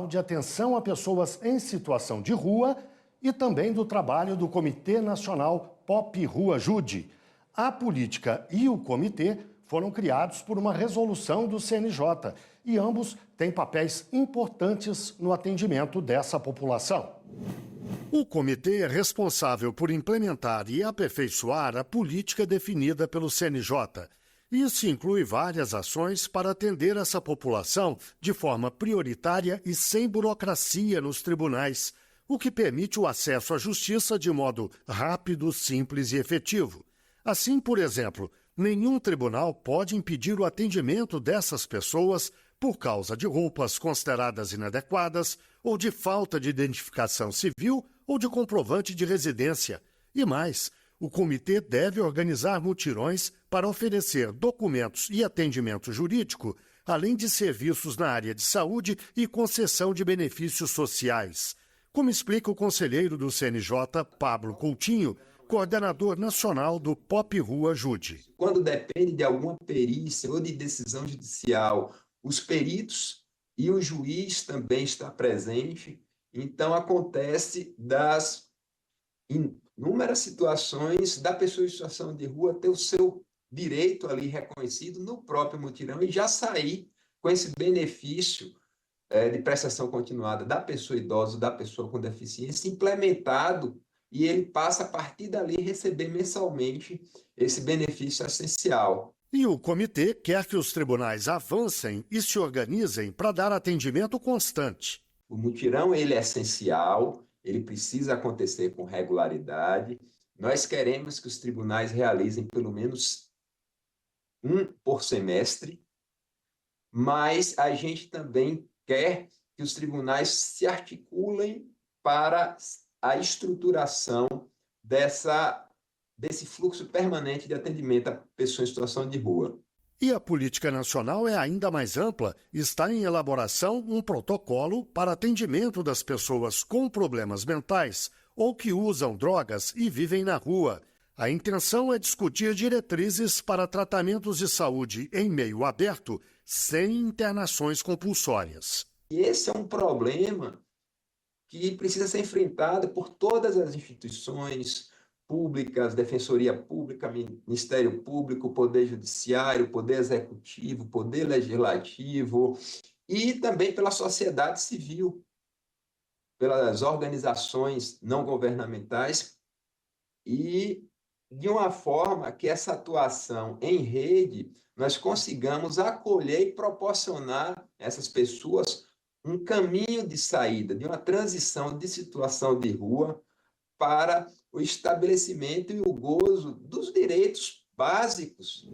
de atenção a pessoas em situação de rua e também do trabalho do Comitê Nacional Pop Rua Ajude. A política e o comitê foram criados por uma resolução do CNJ e ambos têm papéis importantes no atendimento dessa população. O comitê é responsável por implementar e aperfeiçoar a política definida pelo CNJ. Isso inclui várias ações para atender essa população de forma prioritária e sem burocracia nos tribunais, o que permite o acesso à justiça de modo rápido, simples e efetivo. Assim, por exemplo, nenhum tribunal pode impedir o atendimento dessas pessoas por causa de roupas consideradas inadequadas ou de falta de identificação civil ou de comprovante de residência. E mais, o comitê deve organizar mutirões para oferecer documentos e atendimento jurídico, além de serviços na área de saúde e concessão de benefícios sociais. Como explica o conselheiro do CNJ, Pablo Coutinho, coordenador nacional do Pop Rua Ajude. Quando depende de alguma perícia ou de decisão judicial, os peritos e o juiz também está presente. Então, acontece das inúmeras situações da pessoa em situação de rua ter o seu direito ali reconhecido no próprio mutirão e já sair com esse benefício de prestação continuada da pessoa idosa, da pessoa com deficiência, implementado, e ele passa a partir dali receber mensalmente esse benefício essencial. E o comitê quer que os tribunais avancem e se organizem para dar atendimento constante. O mutirão ele é essencial, ele precisa acontecer com regularidade. Nós queremos que os tribunais realizem pelo menos um por semestre, mas a gente também quer que os tribunais se articulem para a estruturação desse fluxo permanente de atendimento a pessoas em situação de rua. E a política nacional é ainda mais ampla. Está em elaboração um protocolo para atendimento das pessoas com problemas mentais ou que usam drogas e vivem na rua. A intenção é discutir diretrizes para tratamentos de saúde em meio aberto, sem internações compulsórias. E esse é um problema que precisa ser enfrentado por todas as instituições públicas, Defensoria Pública, Ministério Público, Poder Judiciário, Poder Executivo, Poder Legislativo e também pela sociedade civil, pelas organizações não governamentais e de uma forma que essa atuação em rede nós consigamos acolher e proporcionar a essas pessoas um caminho de saída, de uma transição de situação de rua para o estabelecimento e o gozo dos direitos básicos.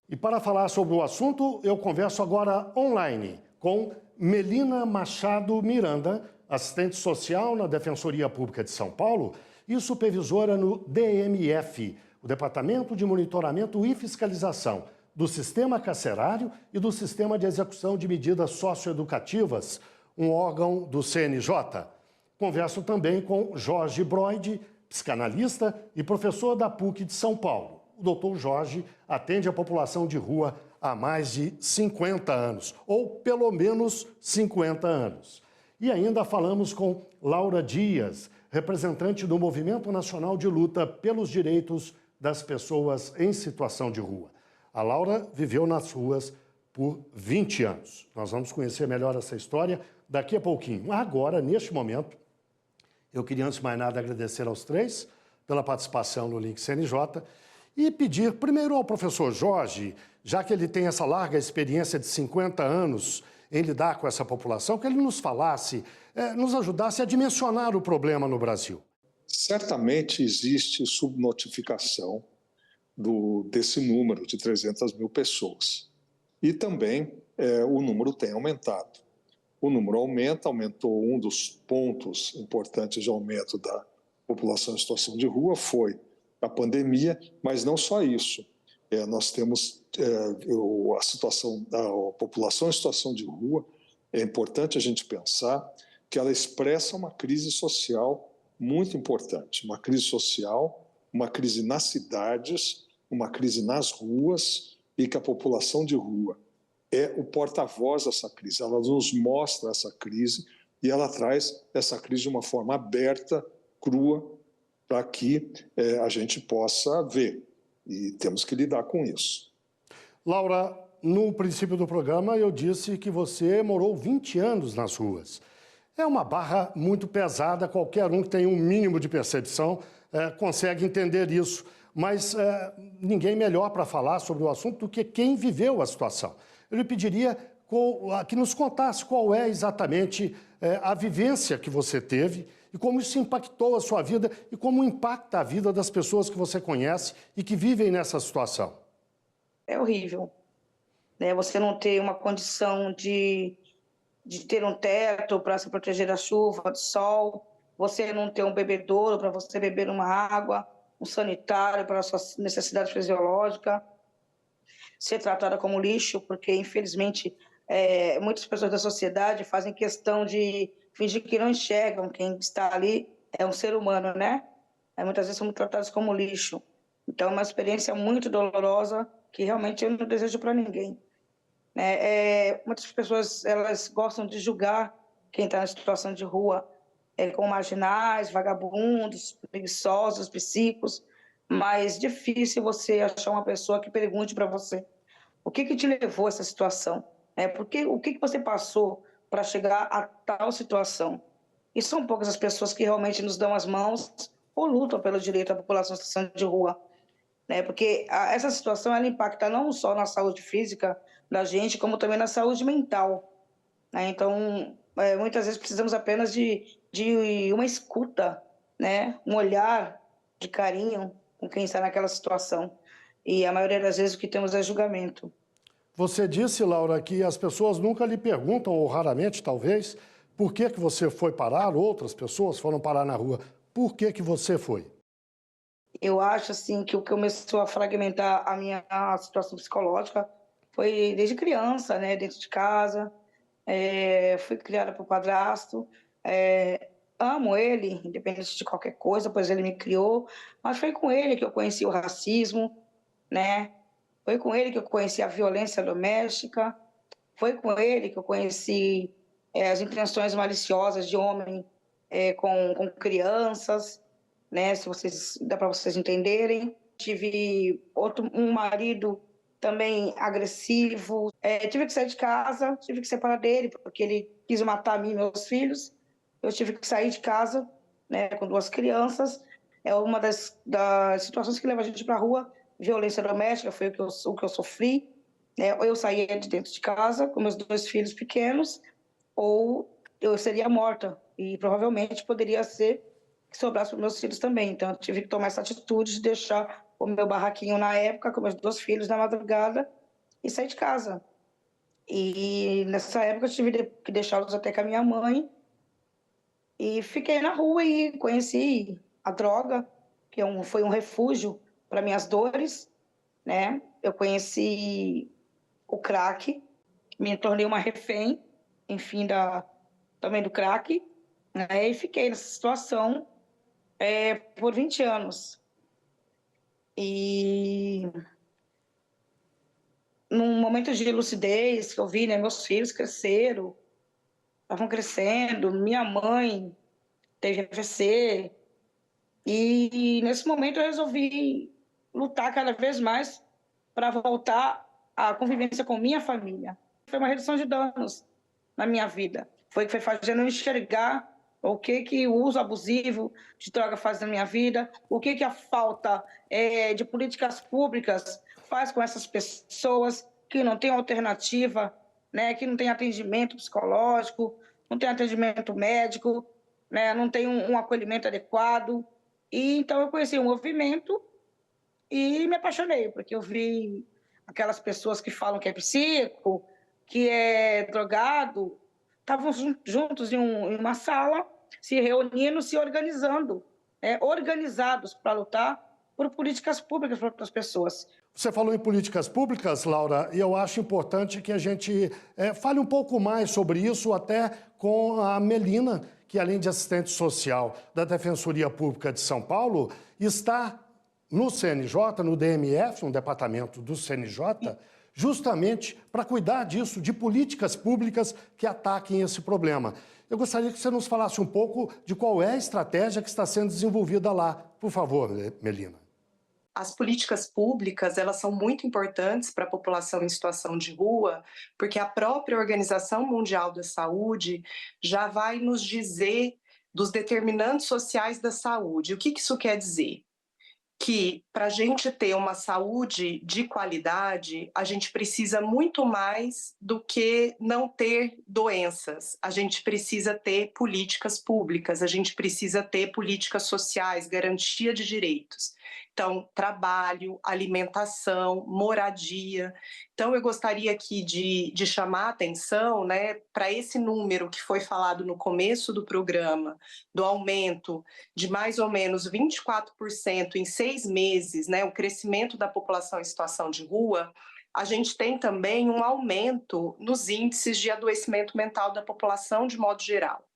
E para falar sobre o assunto, eu converso agora online com Melina Machado Miranda, assistente social na Defensoria Pública de São Paulo e supervisora no DMF, o Departamento de Monitoramento e Fiscalização do Sistema Carcerário e do Sistema de Execução de Medidas Socioeducativas, um órgão do CNJ. Converso também com Jorge Broide, psicanalista e professor da PUC de São Paulo. O doutor Jorge atende a população de rua há mais de 50 anos, ou pelo menos 50 anos. E ainda falamos com Laura Dias, representante do Movimento Nacional de Luta pelos Direitos das Pessoas em Situação de Rua. A Laura viveu nas ruas por 20 anos. Nós vamos conhecer melhor essa história daqui a pouquinho. Agora, neste momento, eu queria, antes de mais nada, agradecer aos três pela participação no Link CNJ e pedir primeiro ao professor Jorge, já que ele tem essa larga experiência de 50 anos em lidar com essa população, que ele nos falasse, nos ajudasse a dimensionar o problema no Brasil. Certamente existe subnotificação desse número de 300 mil pessoas. E também o número tem aumentado. O número aumentou. Um dos pontos importantes de aumento da população em situação de rua foi a pandemia, mas não só isso. Nós temos a situação da população em situação de rua. É importante a gente pensar que ela expressa uma crise social muito importante, uma crise social, uma crise nas cidades, uma crise nas ruas, e que a população de rua é o porta-voz dessa crise. Ela nos mostra essa crise e ela traz essa crise de uma forma aberta, crua, para que a gente possa ver. E temos que lidar com isso. Laura, no princípio do programa eu disse que você morou 20 anos nas ruas. É uma barra muito pesada, qualquer um que tem um mínimo de percepção consegue entender isso. Mas ninguém melhor para falar sobre o assunto do que quem viveu a situação. Eu lhe pediria que nos contasse qual é exatamente a vivência que você teve e como isso impactou a sua vida e como impacta a vida das pessoas que você conhece e que vivem nessa situação. É horrível, né? Você não ter uma condição de ter um teto para se proteger da chuva, do sol, você não ter um bebedouro para você beber uma água, um sanitário para a sua necessidade fisiológica, ser tratada como lixo, porque, infelizmente, muitas pessoas da sociedade fazem questão de fingir que não enxergam quem está ali é um ser humano, né? Muitas vezes somos tratados como lixo. Então, é uma experiência muito dolorosa que realmente eu não desejo para ninguém. Muitas pessoas elas gostam de julgar quem está na situação de rua como marginais, vagabundos, preguiçosos, psíquicos, mas difícil você achar uma pessoa que pergunte para você o que te levou a essa situação, o que você passou para chegar a tal situação. E são poucas as pessoas que realmente nos dão as mãos ou lutam pelo direito da população em situação de rua. Porque essa situação ela impacta não só na saúde física da gente, como também na saúde mental. Então, muitas vezes precisamos apenas de uma escuta, um olhar de carinho com quem está naquela situação. E a maioria das vezes o que temos é julgamento. Você disse, Laura, que as pessoas nunca lhe perguntam, ou raramente talvez, por que você foi parar, outras pessoas foram parar na rua. Por que você foi? Eu acho assim, que o que começou a fragmentar a minha situação psicológica foi desde criança, dentro de casa. Fui criada por padrasto. Amo ele, independente de qualquer coisa, pois ele me criou. Mas foi com ele que eu conheci o racismo, Foi com ele que eu conheci a violência doméstica. Foi com ele que eu conheci as intenções maliciosas de homem com crianças. Se vocês dá para vocês entenderem. Tive um marido também agressivo. Tive que sair de casa, tive que separar dele, porque ele quis matar a mim e meus filhos. Eu tive que sair de casa, com 2 crianças. É uma das situações que leva a gente para a rua. Violência doméstica foi o que eu sofri. Ou eu saía de dentro de casa com meus 2 filhos pequenos, ou eu seria morta. E provavelmente poderia ser que sobrasse para os meus filhos também. Então, eu tive que tomar essa atitude de deixar o meu barraquinho na época, com meus 2 filhos na madrugada, e sair de casa. E nessa época, eu tive que deixá-los até com a minha mãe. E fiquei na rua e conheci a droga, que foi um refúgio para minhas dores. Eu conheci o crack, me tornei uma refém, enfim, também do crack. E fiquei nessa situação por 20 anos. E num momento de lucidez que eu vi, meus filhos cresceram, estavam crescendo, minha mãe teve AVC, e nesse momento eu resolvi lutar cada vez mais para voltar à convivência com minha família. Foi uma redução de danos na minha vida, foi fazendo eu enxergar o que o uso abusivo de droga faz na minha vida, o que a falta de políticas públicas faz com essas pessoas que não têm alternativa, que não têm atendimento psicológico, não tem atendimento médico, não tem um acolhimento adequado. E então eu conheci o movimento e me apaixonei, porque eu vi aquelas pessoas que falam que é psíquico, que é drogado, estavam juntos em uma sala, se reunindo, se organizando, organizados para lutar por políticas públicas para outras pessoas. Você falou em políticas públicas, Laura, e eu acho importante que a gente fale um pouco mais sobre isso, até com a Melina, que além de assistente social da Defensoria Pública de São Paulo, está no CNJ, no DMF, um departamento do CNJ, justamente para cuidar disso, de políticas públicas que ataquem esse problema. Eu gostaria que você nos falasse um pouco de qual é a estratégia que está sendo desenvolvida lá. Por favor, Melina. As políticas públicas, elas são muito importantes para a população em situação de rua, porque a própria Organização Mundial da Saúde já vai nos dizer dos determinantes sociais da saúde. O que isso quer dizer? Que para a gente ter uma saúde de qualidade, a gente precisa muito mais do que não ter doenças. A gente precisa ter políticas públicas, a gente precisa ter políticas sociais, garantia de direitos. Então, trabalho, alimentação, moradia. Então, eu gostaria aqui de chamar a atenção, né, para esse número que foi falado no começo do programa, do aumento de mais ou menos 24% em 6 meses, né, o crescimento da população em situação de rua. A gente tem também um aumento nos índices de adoecimento mental da população de modo geral.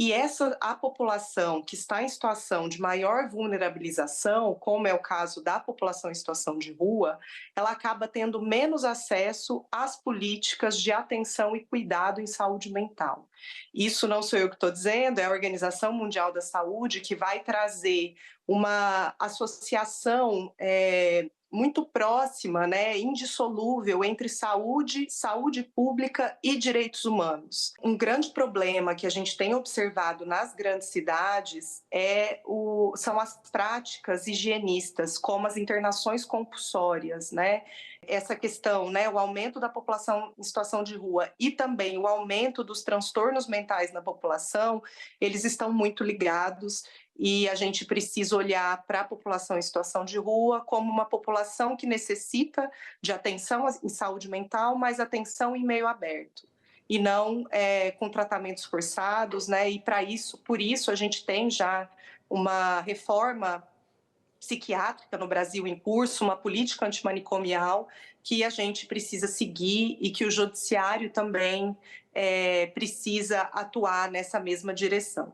E a população que está em situação de maior vulnerabilização, como é o caso da população em situação de rua, ela acaba tendo menos acesso às políticas de atenção e cuidado em saúde mental. Isso não sou eu que estou dizendo, é a Organização Mundial da Saúde que vai trazer uma associação muito próxima, né, indissolúvel entre saúde pública e direitos humanos. Um grande problema que a gente tem observado nas grandes cidades são as práticas higienistas, como as internações compulsórias, né? Essa questão, né, o aumento da população em situação de rua e também o aumento dos transtornos mentais na população, eles estão muito ligados. E a gente precisa olhar para a população em situação de rua como uma população que necessita de atenção em saúde mental, mas atenção em meio aberto, e não com tratamentos forçados, né? E por isso a gente tem já uma reforma psiquiátrica no Brasil em curso, uma política antimanicomial que a gente precisa seguir e que o judiciário também precisa atuar nessa mesma direção.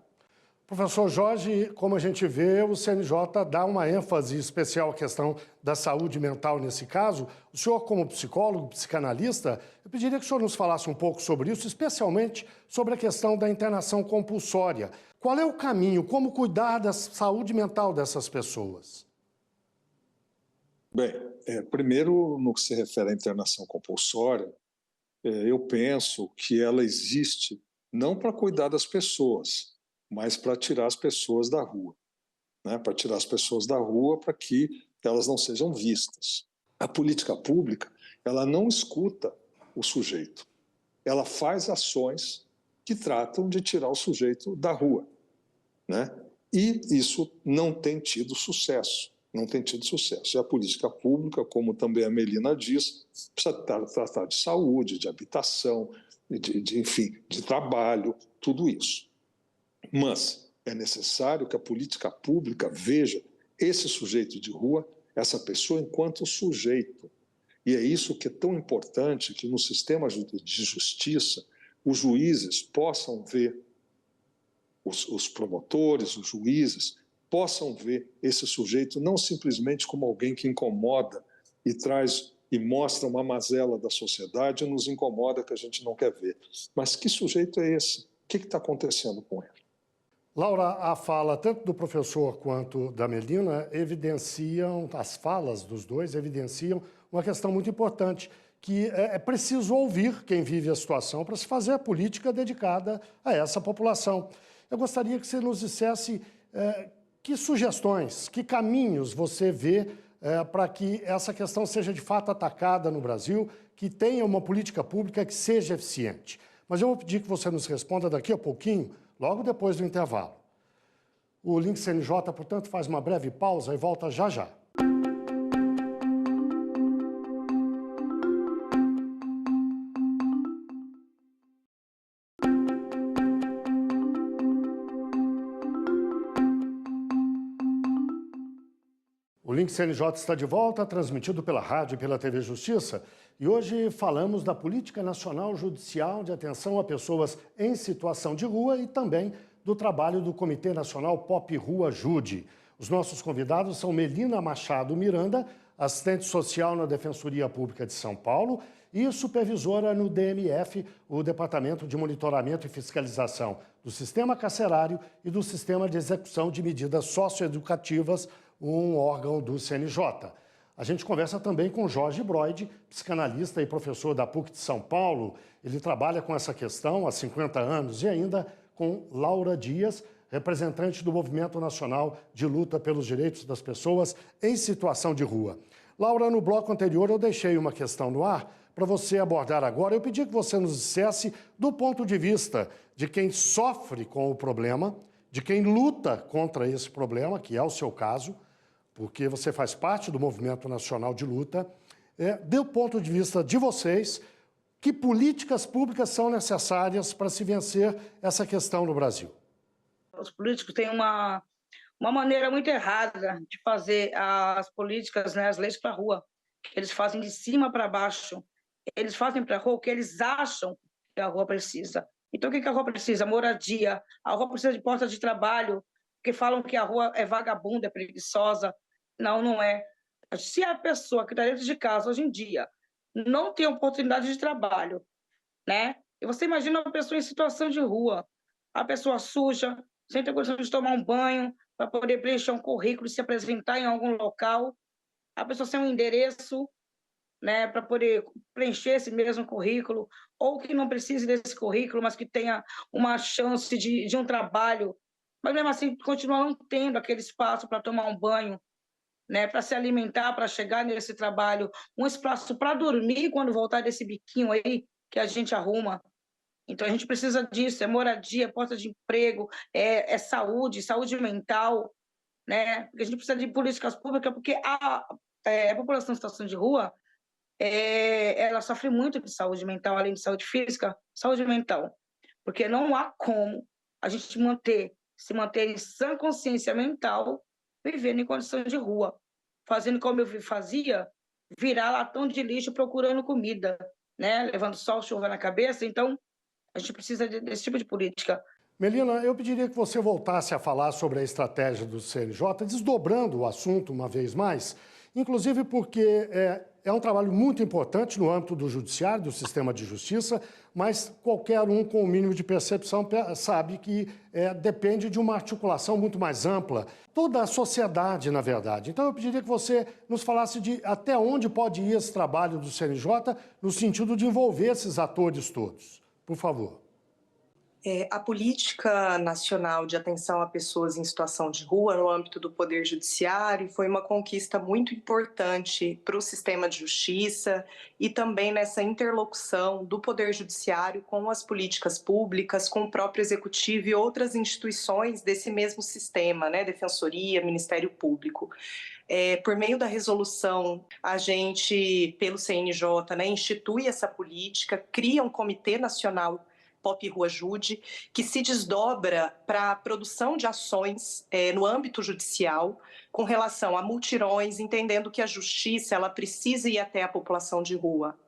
Professor Jorge, como a gente vê, o CNJ dá uma ênfase especial à questão da saúde mental nesse caso. O senhor, como psicólogo, psicanalista, eu pediria que o senhor nos falasse um pouco sobre isso, especialmente sobre a questão da internação compulsória. Qual é o caminho? Como cuidar da saúde mental dessas pessoas? Bem, primeiro, no que se refere à internação compulsória, eu penso que ela existe não para cuidar das pessoas, mas para tirar as pessoas da rua, né? Para tirar as pessoas da rua para que elas não sejam vistas. A política pública, ela não escuta o sujeito, ela faz ações que tratam de tirar o sujeito da rua, né? E isso não tem tido sucesso, não tem tido sucesso. E a política pública, como também a Melina diz, precisa tratar de saúde, de habitação, enfim, de trabalho, tudo isso. Mas é necessário que a política pública veja esse sujeito de rua, essa pessoa, enquanto sujeito. E é isso que é tão importante, que no sistema de justiça os juízes possam ver, os promotores, os juízes, possam ver esse sujeito não simplesmente como alguém que incomoda e traz e mostra uma mazela da sociedade e nos incomoda, que a gente não quer ver. Mas que sujeito é esse? O que está acontecendo com ele? Laura, a fala tanto do professor quanto da Melina evidenciam, as falas dos dois evidenciam uma questão muito importante, que é preciso ouvir quem vive a situação para se fazer a política dedicada a essa população. Eu gostaria que você nos dissesse que sugestões, que caminhos você vê para que essa questão seja de fato atacada no Brasil, que tenha uma política pública que seja eficiente. Mas eu vou pedir que você nos responda daqui a pouquinho, logo depois do intervalo. O Link CNJ, portanto, faz uma breve pausa e volta já já. O Link CNJ está de volta, transmitido pela rádio e pela TV Justiça. E hoje falamos da Política Nacional Judicial de Atenção a Pessoas em Situação de Rua e também do trabalho do Comitê Nacional Pop Rua Jude. Os nossos convidados são Melina Machado Miranda, assistente social na Defensoria Pública de São Paulo e supervisora no DMF, o Departamento de Monitoramento e Fiscalização do Sistema Carcerário e do Sistema de Execução de Medidas Socioeducativas, um órgão do CNJ. A gente conversa também com Jorge Broide, psicanalista e professor da PUC de São Paulo. Ele trabalha com essa questão há 50 anos e ainda com Laura Dias, representante do Movimento Nacional de Luta pelos Direitos das Pessoas em Situação de Rua. Laura, no bloco anterior eu deixei uma questão no ar para você abordar agora. Eu pedi que você nos dissesse do ponto de vista de quem sofre com o problema, de quem luta contra esse problema, que é o seu caso, porque você faz parte do Movimento Nacional de Luta, do ponto de vista de vocês, que políticas públicas são necessárias para se vencer essa questão no Brasil? Os políticos têm uma maneira muito errada de fazer as políticas, né, as leis para a rua. Eles fazem de cima para baixo. Eles fazem para a rua o que eles acham que a rua precisa. Então, o que a rua precisa? Moradia. A rua precisa de porta de trabalho, porque falam que a rua é vagabunda, é preguiçosa. Não, não é. Se a pessoa que está dentro de casa, hoje em dia, não tem oportunidade de trabalho, né? E você imagina uma pessoa em situação de rua, a pessoa suja, sem ter condição de tomar um banho, para poder preencher um currículo e se apresentar em algum local, a pessoa sem um endereço, né, para poder preencher esse mesmo currículo, ou que não precise desse currículo, mas que tenha uma chance de um trabalho, mas mesmo assim continua não tendo aquele espaço para tomar um banho, né, para se alimentar, para chegar nesse trabalho, um espaço para dormir quando voltar desse biquinho aí que a gente arruma. Então, a gente precisa disso, é moradia, porta de emprego, é saúde, saúde mental, né? Porque a gente precisa de políticas públicas, porque a população em situação de rua, ela sofre muito de saúde mental, além de saúde física, saúde mental. Porque não há como a gente se manter em sã consciência mental, vivendo em condição de rua, fazendo como eu fazia, virar latão de lixo procurando comida, né? Levando sol, chuva na cabeça. Então, a gente precisa desse tipo de política. Melina, eu pediria que você voltasse a falar sobre a estratégia do CNJ, desdobrando o assunto uma vez mais, inclusive porque é um trabalho muito importante no âmbito do judiciário, do sistema de justiça, mas qualquer um com o mínimo de percepção sabe que depende de uma articulação muito mais ampla, toda a sociedade, na verdade. Então, eu pediria que você nos falasse de até onde pode ir esse trabalho do CNJ no sentido de envolver esses atores todos. Por favor. A Política Nacional de Atenção a Pessoas em Situação de Rua, no âmbito do Poder Judiciário, foi uma conquista muito importante para o sistema de justiça e também nessa interlocução do Poder Judiciário com as políticas públicas, com o próprio Executivo e outras instituições desse mesmo sistema, né? Defensoria, Ministério Público. Por meio da resolução, a gente, pelo CNJ, né, institui essa política, cria um Comitê Nacional Pop Rua Jude, que se desdobra para a produção de ações no âmbito judicial com relação a multirões, entendendo que a justiça ela precisa ir até a população de rua.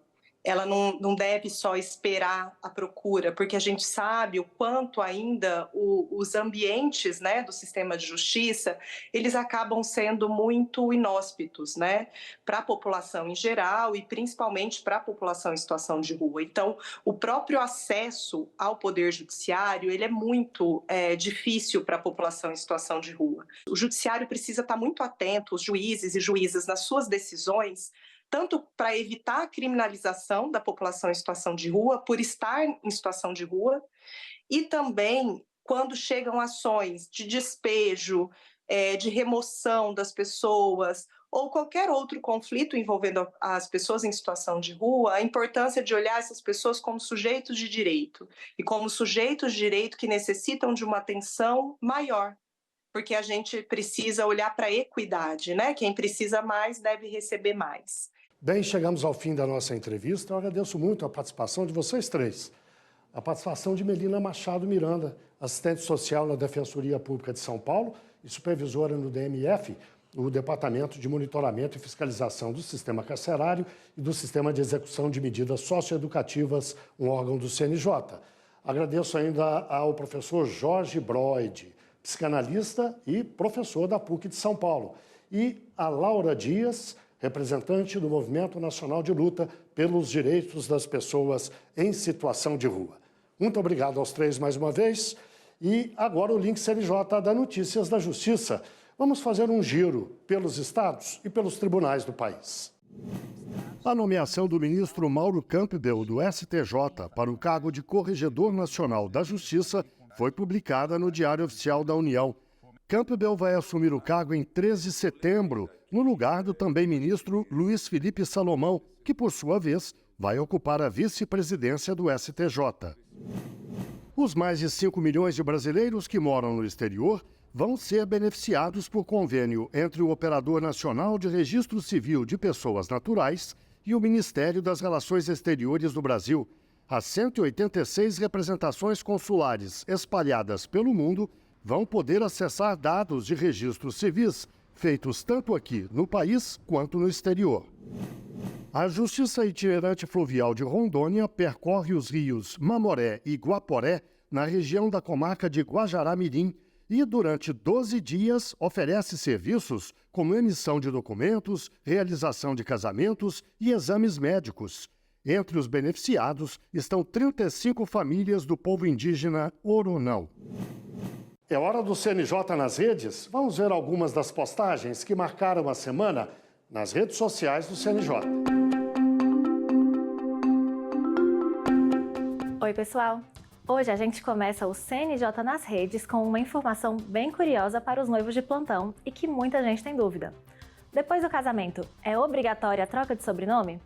Ela não deve só esperar a procura, porque a gente sabe o quanto ainda os ambientes, né, do sistema de justiça, eles acabam sendo muito inóspitos, né, para a população em geral e principalmente para a população em situação de rua. Então, o próprio acesso ao poder judiciário, ele é muito difícil para a população em situação de rua. O judiciário precisa estar muito atento, os juízes e juízas, nas suas decisões, tanto para evitar a criminalização da população em situação de rua, por estar em situação de rua, e também quando chegam ações de despejo, de remoção das pessoas, ou qualquer outro conflito envolvendo as pessoas em situação de rua, a importância de olhar essas pessoas como sujeitos de direito, e como sujeitos de direito que necessitam de uma atenção maior, porque a gente precisa olhar para a equidade, né? Quem precisa mais deve receber mais. Bem, chegamos ao fim da nossa entrevista. Eu agradeço muito a participação de vocês três. A participação de Melina Machado Miranda, assistente social na Defensoria Pública de São Paulo e supervisora no DMF, o Departamento de Monitoramento e Fiscalização do Sistema Carcerário e do Sistema de Execução de Medidas Socioeducativas, um órgão do CNJ. Agradeço ainda ao professor Jorge Broide, psicanalista e professor da PUC de São Paulo, e a Laura Dias, representante do Movimento Nacional de Luta pelos Direitos das Pessoas em Situação de Rua. Muito obrigado aos três mais uma vez. E agora o Link CNJ da Notícias da Justiça. Vamos fazer um giro pelos estados e pelos tribunais do país. A nomeação do ministro Mauro Campbell, do STJ, para o cargo de Corregedor Nacional da Justiça foi publicada no Diário Oficial da União. Campbell vai assumir o cargo em 13 de setembro, no lugar do também ministro Luiz Felipe Salomão, que, por sua vez, vai ocupar a vice-presidência do STJ. Os mais de 5 milhões de brasileiros que moram no exterior vão ser beneficiados por convênio entre o Operador Nacional de Registro Civil de Pessoas Naturais e o Ministério das Relações Exteriores do Brasil. As 186 representações consulares espalhadas pelo mundo vão poder acessar dados de registros civis feitos tanto aqui no país quanto no exterior. A Justiça Itinerante Fluvial de Rondônia percorre os rios Mamoré e Guaporé, na região da comarca de Guajará-Mirim, e durante 12 dias oferece serviços como emissão de documentos, realização de casamentos e exames médicos. Entre os beneficiados estão 35 famílias do povo indígena Oronão. É hora do CNJ nas redes? Vamos ver algumas das postagens que marcaram a semana nas redes sociais do CNJ. Oi, pessoal! Hoje a gente começa o CNJ nas redes com uma informação bem curiosa para os noivos de plantão e que muita gente tem dúvida. Depois do casamento, é obrigatória a troca de sobrenome?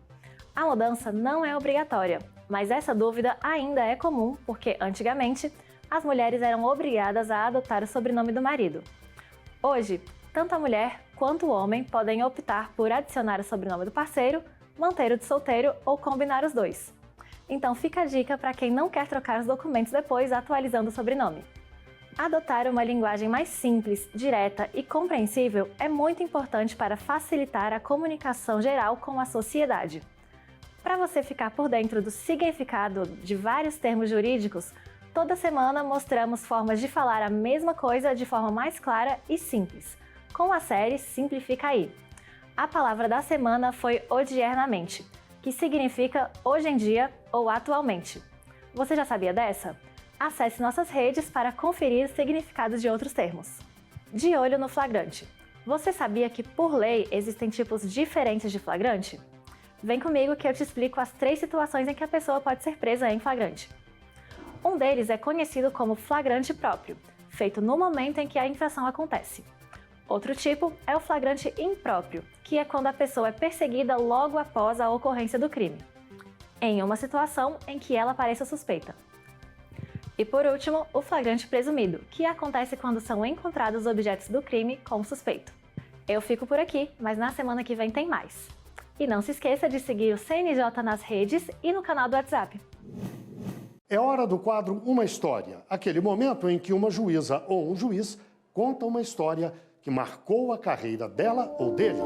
A mudança não é obrigatória, mas essa dúvida ainda é comum porque, antigamente, as mulheres eram obrigadas a adotar o sobrenome do marido. Hoje, tanto a mulher quanto o homem podem optar por adicionar o sobrenome do parceiro, manter o de solteiro ou combinar os dois. Então fica a dica para quem não quer trocar os documentos depois atualizando o sobrenome. Adotar uma linguagem mais simples, direta e compreensível é muito importante para facilitar a comunicação geral com a sociedade. Para você ficar por dentro do significado de vários termos jurídicos, toda semana mostramos formas de falar a mesma coisa de forma mais clara e simples, com a série Simplifica Aí. A palavra da semana foi odiernamente, que significa hoje em dia ou atualmente. Você já sabia dessa? Acesse nossas redes para conferir os significados de outros termos. De olho no flagrante. Você sabia que, por lei, existem tipos diferentes de flagrante? Vem comigo que eu te explico as 3 situações em que a pessoa pode ser presa em flagrante. Um deles é conhecido como flagrante próprio, feito no momento em que a infração acontece. Outro tipo é o flagrante impróprio, que é quando a pessoa é perseguida logo após a ocorrência do crime, em uma situação em que ela pareça suspeita. E por último, o flagrante presumido, que acontece quando são encontrados objetos do crime com o suspeito. Eu fico por aqui, mas na semana que vem tem mais. E não se esqueça de seguir o CNJ nas redes e no canal do WhatsApp. É hora do quadro Uma História, aquele momento em que uma juíza ou um juiz conta uma história que marcou a carreira dela ou dele.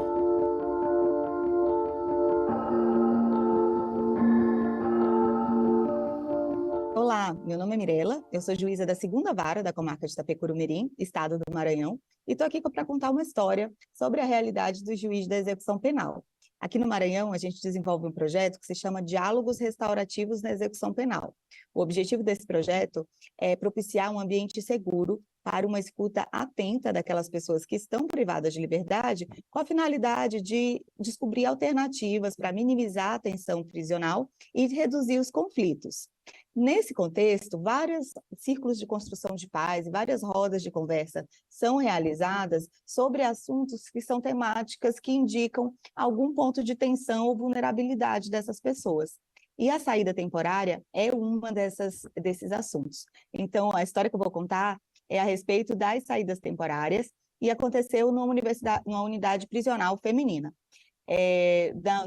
Olá, meu nome é Mirela, eu sou juíza da 2ª Vara da comarca de Itapecuru-Mirim, estado do Maranhão, e estou aqui para contar uma história sobre a realidade do juiz da execução penal. Aqui no Maranhão, a gente desenvolve um projeto que se chama Diálogos Restaurativos na Execução Penal. O objetivo desse projeto é propiciar um ambiente seguro para uma escuta atenta daquelas pessoas que estão privadas de liberdade, com a finalidade de descobrir alternativas para minimizar a tensão prisional e reduzir os conflitos. Nesse contexto, vários círculos de construção de paz e várias rodas de conversa são realizadas sobre assuntos que são temáticas que indicam algum ponto de tensão ou vulnerabilidade dessas pessoas. E a saída temporária é uma desses assuntos. Então, a história que eu vou contar é a respeito das saídas temporárias e aconteceu numa unidade prisional feminina.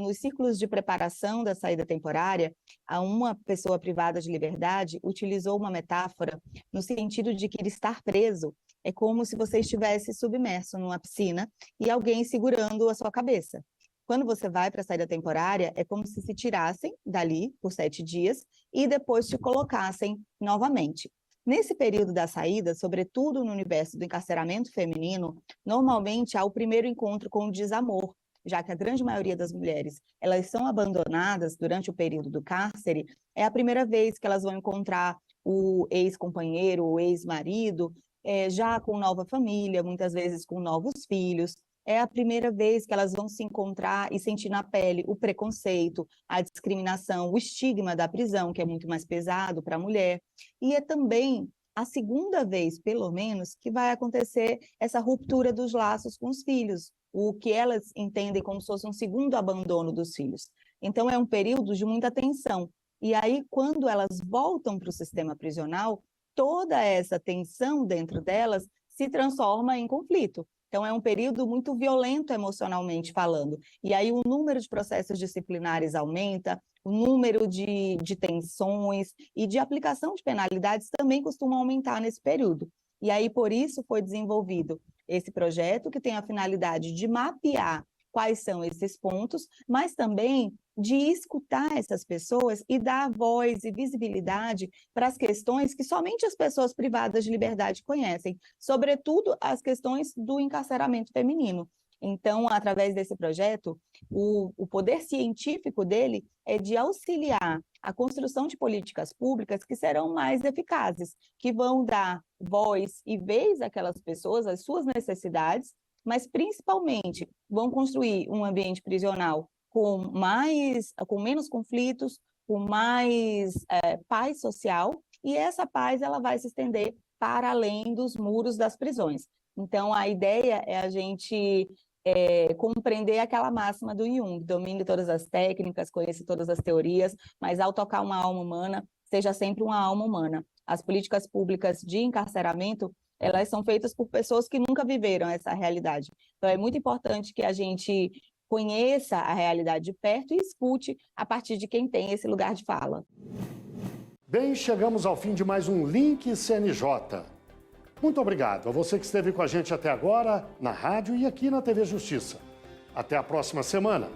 Nos círculos de preparação da saída temporária, uma pessoa privada de liberdade utilizou uma metáfora no sentido de que estar preso é como se você estivesse submerso numa piscina e alguém segurando a sua cabeça. Quando você vai para a saída temporária, é como se tirassem dali por 7 dias e depois te colocassem novamente. Nesse período da saída, sobretudo no universo do encarceramento feminino, normalmente há o primeiro encontro com o desamor, já que a grande maioria das mulheres, elas são abandonadas durante o período do cárcere, é a primeira vez que elas vão encontrar o ex-companheiro, o ex-marido, já com nova família, muitas vezes com novos filhos. É a primeira vez que elas vão se encontrar e sentir na pele o preconceito, a discriminação, o estigma da prisão, que é muito mais pesado para a mulher. E é também a segunda vez, pelo menos, que vai acontecer essa ruptura dos laços com os filhos, o que elas entendem como se fosse um segundo abandono dos filhos. Então, é um período de muita tensão. E aí, quando elas voltam para o sistema prisional, toda essa tensão dentro delas se transforma em conflito. Então, é um período muito violento emocionalmente falando. E aí o número de processos disciplinares aumenta, o número de tensões e de aplicação de penalidades também costuma aumentar nesse período. E aí, por isso, foi desenvolvido esse projeto que tem a finalidade de mapear quais são esses pontos, mas também de escutar essas pessoas e dar voz e visibilidade para as questões que somente as pessoas privadas de liberdade conhecem, sobretudo as questões do encarceramento feminino. Então, através desse projeto, o poder científico dele é de auxiliar a construção de políticas públicas que serão mais eficazes, que vão dar voz e vez àquelas pessoas, às suas necessidades, mas principalmente vão construir um ambiente prisional com menos conflitos, com mais paz social, e essa paz ela vai se estender para além dos muros das prisões. Então, a ideia é a gente compreender aquela máxima do Jung: domine todas as técnicas, conheça todas as teorias, mas ao tocar uma alma humana, seja sempre uma alma humana. As políticas públicas de encarceramento, elas são feitas por pessoas que nunca viveram essa realidade. Então, é muito importante que a gente conheça a realidade de perto e escute a partir de quem tem esse lugar de fala. Bem, chegamos ao fim de mais um Link CNJ. Muito obrigado a você que esteve com a gente até agora, na rádio e aqui na TV Justiça. Até a próxima semana.